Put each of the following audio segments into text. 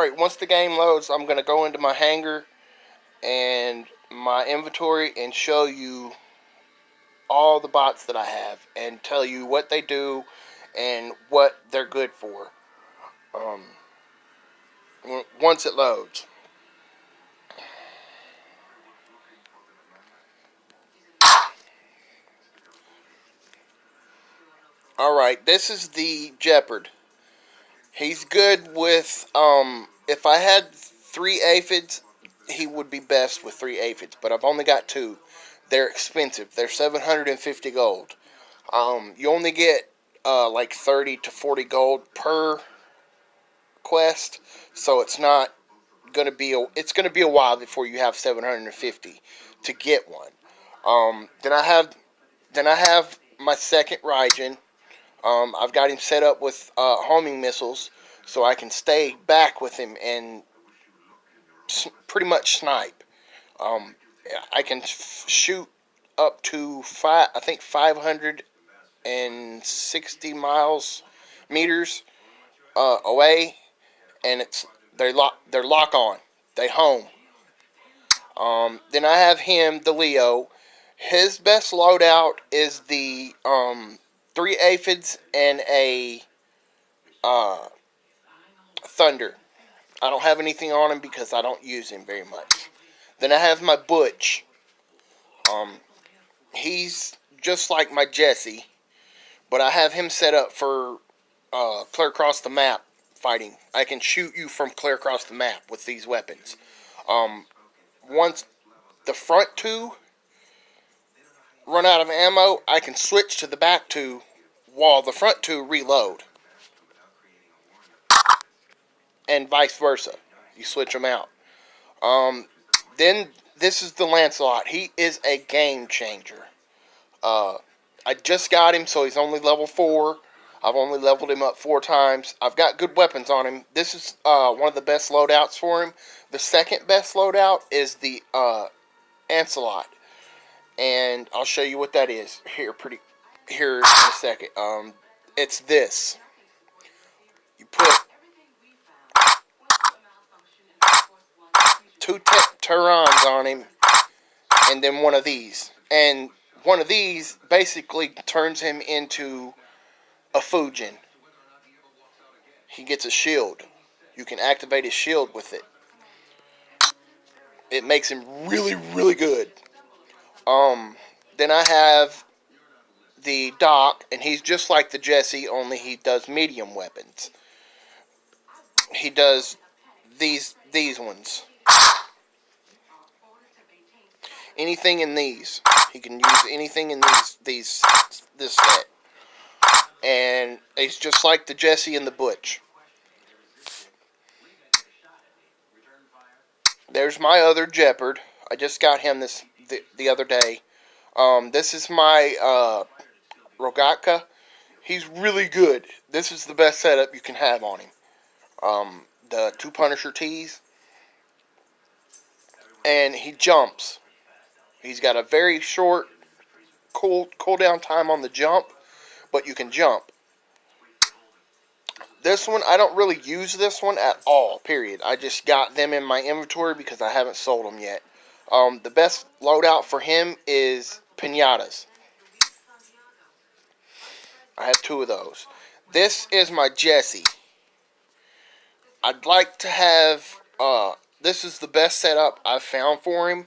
Alright, once the game loads, I'm going to go into my hangar and my inventory and show you all the bots that I have and tell you what they do and what they're good for. Um, Once it loads. Alright, this is the Jeopard. He's good with, if I had 3 aphids, he would be best with 3 aphids, but I've only got 2. They're expensive. They're 750 gold. You only get, like 30 to 40 gold per quest, so it's not going to be, it's going to be a while before you have 750 to get one. Then I have my second Raijin. I've got him set up with homing missiles, so I can stay back with him and pretty much snipe. Um, I can shoot up to I think 560 meters away, and they're lock on. They home. Then I have him, the Leo. His best loadout is the 3 aphids and a uh, thunder. I don't have anything on him because I don't use him very much. Then I have my Butch. Um, he's just like my Jesse, but I have him set up for clear across the map fighting. I can shoot you from clear across the map with these weapons. Um, Once the front 2 run out of ammo, I can switch to the back 2 while the front 2 reload. And vice versa. You switch them out. Then this is the Lancelot. He is a game changer. Uh, I just got him, so he's only level 4. I've only leveled him up 4 times. I've got good weapons on him. This is one of the best loadouts for him. The second best loadout is the Ancelot, and I'll show you what that is here in a second. It's this. You put 2 Terrans on him, and then one of these. And one of these basically turns him into a Fujin. He gets a shield. You can activate his shield with it. It makes him really, really good. Then I have the Doc, and he's just like the Jesse, only he does medium weapons. He does these ones. Anything in these. He can use anything in this set. And he's just like the Jesse and the Butch. There's my other Jeopard. I just got him the other day. This is my Rogatka. He's really good. This is the best setup you can have on him. The 2 Punisher T's. And he jumps. He's got a very short cooldown time on the jump, but you can jump. This one, I don't really use this one at all, period. I just got them in my inventory because I haven't sold them yet. The best loadout for him is Pinatas. I have 2 of those. This is my Jesse. I'd like to have, this is the best setup I've found for him.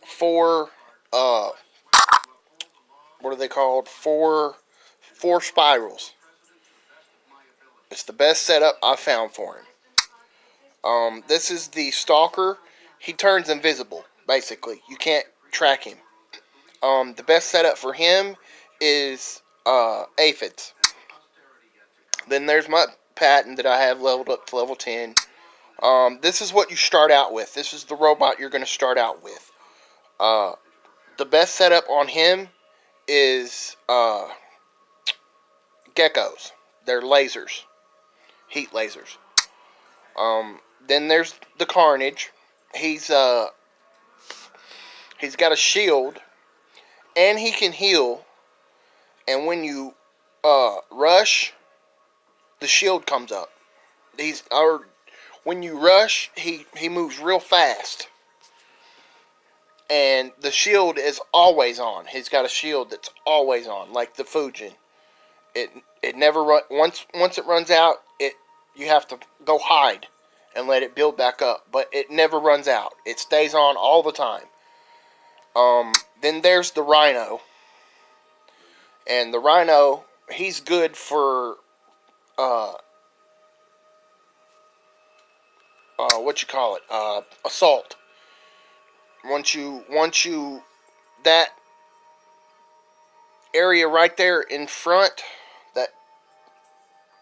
4, what are they called? 4 spirals. It's the best setup I've found for him. This is the Stalker. He turns invisible, basically. You can't track him. The best setup for him is aphids. Then there's my Patton that I have leveled up to level 10. This is what you start out with. This is the robot you're going to start out with. The best setup on him is geckos. They're lasers. Heat lasers. Then there's the Carnage. He's got a shield, and he can heal. And when you rush, the shield comes up. when you rush, he moves real fast. And the shield is always on. He's got a shield that's always on, like the Fujin. It never once it runs out, you have to go hide and let it build back up. But it never runs out. It stays on all the time. Then there's the Rhino. And the Rhino, he's good for what you call it? Assault. Once you that area right there in front, that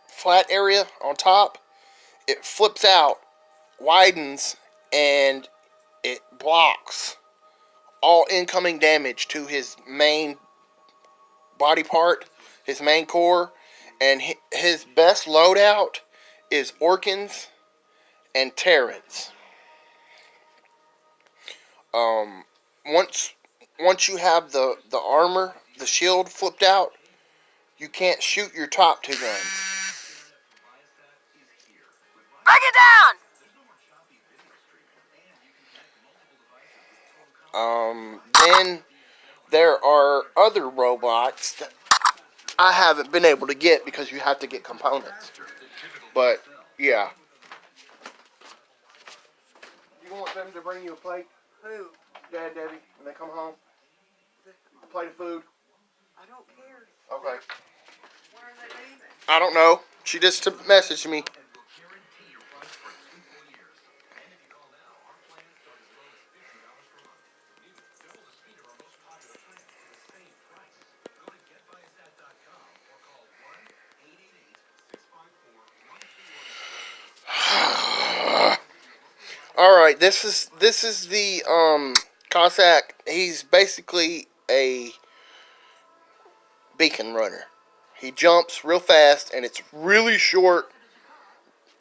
flat area on top, it flips out, widens, and it blocks all incoming damage to his main body part, his main core, and his best loadout is Orkans and Terrans. Once you have the armor, the shield flipped out, you can't shoot your top two guns. Break it down! Then there are other robots that I haven't been able to get because you have to get components. But yeah. You want them to bring you a plate? Who? Dad, Debbie, when they come home? A plate of food? I don't care. Okay. When are they leaving? I don't know. She just messaged me. Alright, this is the Cossack. He's basically a beacon runner. He jumps real fast and it's really short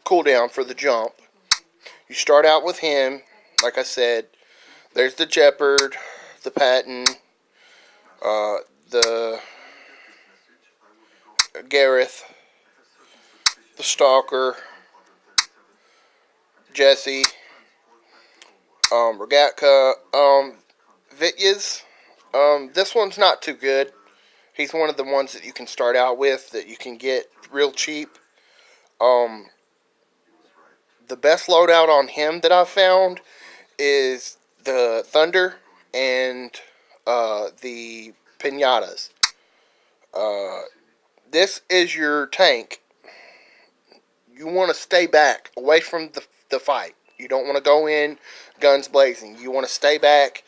cooldown for the jump. You start out with him, like I said. There's the Jeopard, the Patton, the Gareth, the Stalker, Jesse, Rogatka, Vityaz. This one's not too good. He's one of the ones that you can start out with that you can get real cheap. The best loadout on him that I've found is the Thunder and the Pinatas. This is your tank. You want to stay back, away from the fight. You don't want to go in guns blazing. You want to stay back.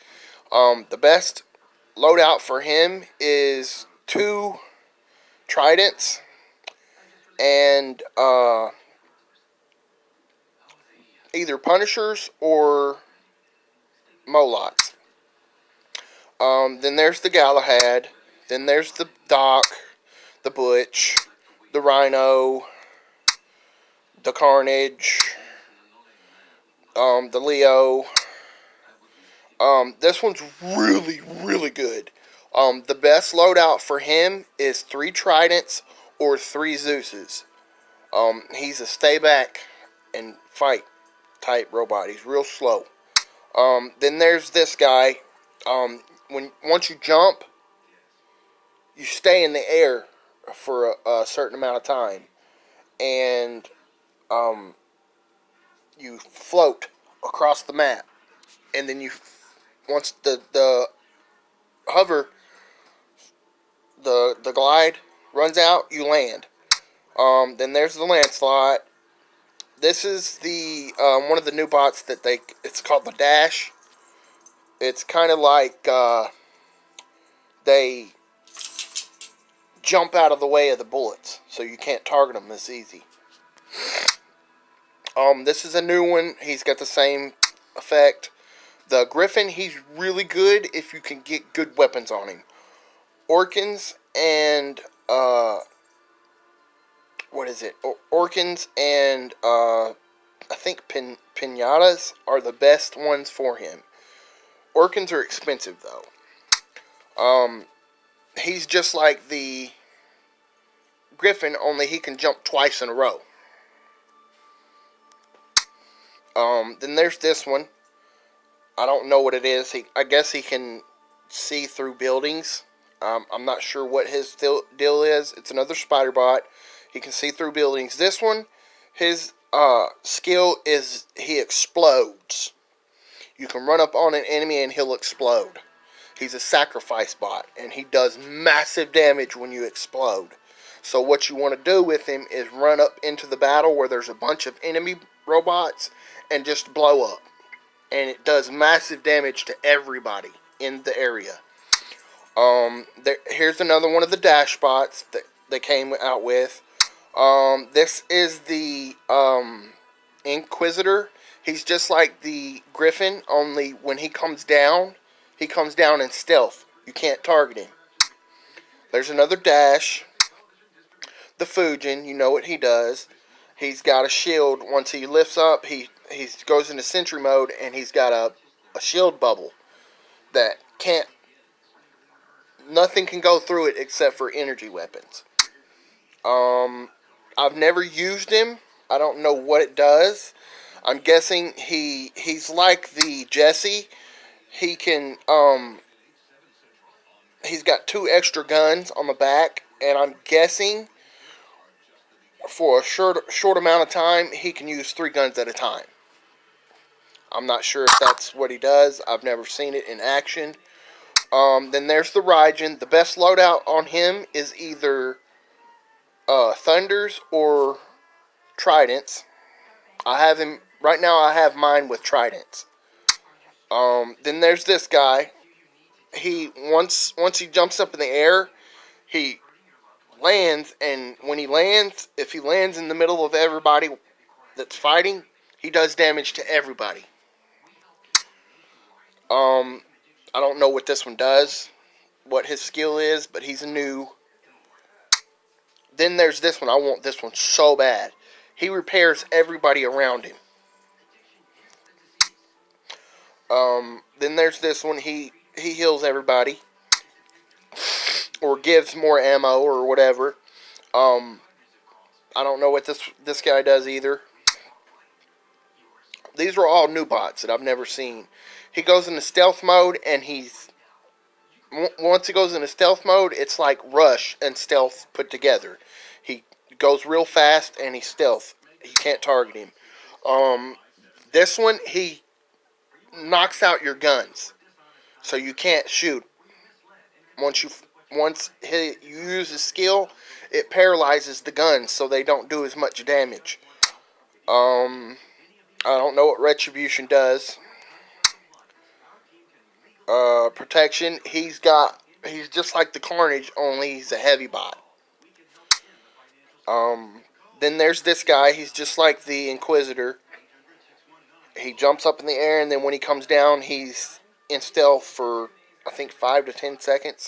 The best loadout for him is 2 Tridents and either Punishers or Molots. Then there's the Galahad. Then there's the Doc, the Butch, the Rhino, the Carnage, the Leo. This one's really, really good. The best loadout for him is 3 Tridents or 3 Zeuses. He's a stay back and fight type robot. He's real slow. Then there's this guy. Once you jump, you stay in the air for a certain amount of time, and you float across the map, and then once the hover, the glide runs out, you land. Then there's the Lancelot. This is the one of the new bots that it's called the Dash. It's kind of like they jump out of the way of the bullets, so you can't target them as easy. This is a new one. He's got the same effect. The Griffin, he's really good if you can get good weapons on him. Orkans and what is it? Orkans and I think Pinatas are the best ones for him. Orkans are expensive though. He's just like the Griffin, only he can jump twice in a row. Then there's this one. I don't know what it is. I guess he can see through buildings. I'm not sure what his deal is. It's another spider bot. He can see through buildings. This one, his skill is he explodes. You can run up on an enemy and he'll explode. He's a sacrifice bot, and he does massive damage when you explode. So what you want to do with him is run up into the battle where there's a bunch of enemy robots and just blow up. And it does massive damage to everybody in the area. Here's another one of the dash bots that they came out with. This is the Inquisitor. He's just like the Griffin, only when he comes down in stealth. You can't target him. There's another dash. The Fujin, you know what he does. He's got a shield. Once he lifts up, he goes into sentry mode, and he's got a shield bubble that nothing can go through it except for energy weapons. I've never used him. I don't know what it does. I'm guessing he's like the Jesse. He can he's got 2 extra guns on the back, and I'm guessing for a short amount of time he can use 3 guns at a time. I'm not sure if that's what he does. I've never seen it in action. Then there's the Raijin. The best loadout on him is either Thunders or Tridents. I have him right now. I have mine with Tridents. Then there's this guy. Once he jumps up in the air, he lands, and when he lands, if he lands in the middle of everybody that's fighting, he does damage to everybody. I don't know what this one does, what his skill is, but he's new. Then there's this one. I want this one so bad. He repairs everybody around him. Then there's this one. He heals everybody, or gives more ammo or whatever. I don't know what this guy does either. These are all new bots that I've never seen. He goes into stealth mode, and once he goes into stealth mode, it's like Rush and stealth put together. He goes real fast, and he's stealth. You can't target him. This one, he knocks out your guns, so you can't shoot. Once you use his skill, it paralyzes the guns, so they don't do as much damage. I don't know what Retribution does. Protection. He's just like the Carnage, only he's a heavy bot. Then there's this guy. He's just like the Inquisitor. He jumps up in the air, and then when he comes down, he's in stealth for, I think, 5 to 10 seconds.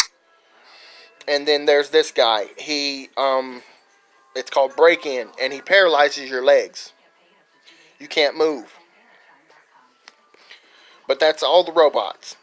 And then there's this guy. It's called Break-In, and he paralyzes your legs. You can't move. But that's all the robots.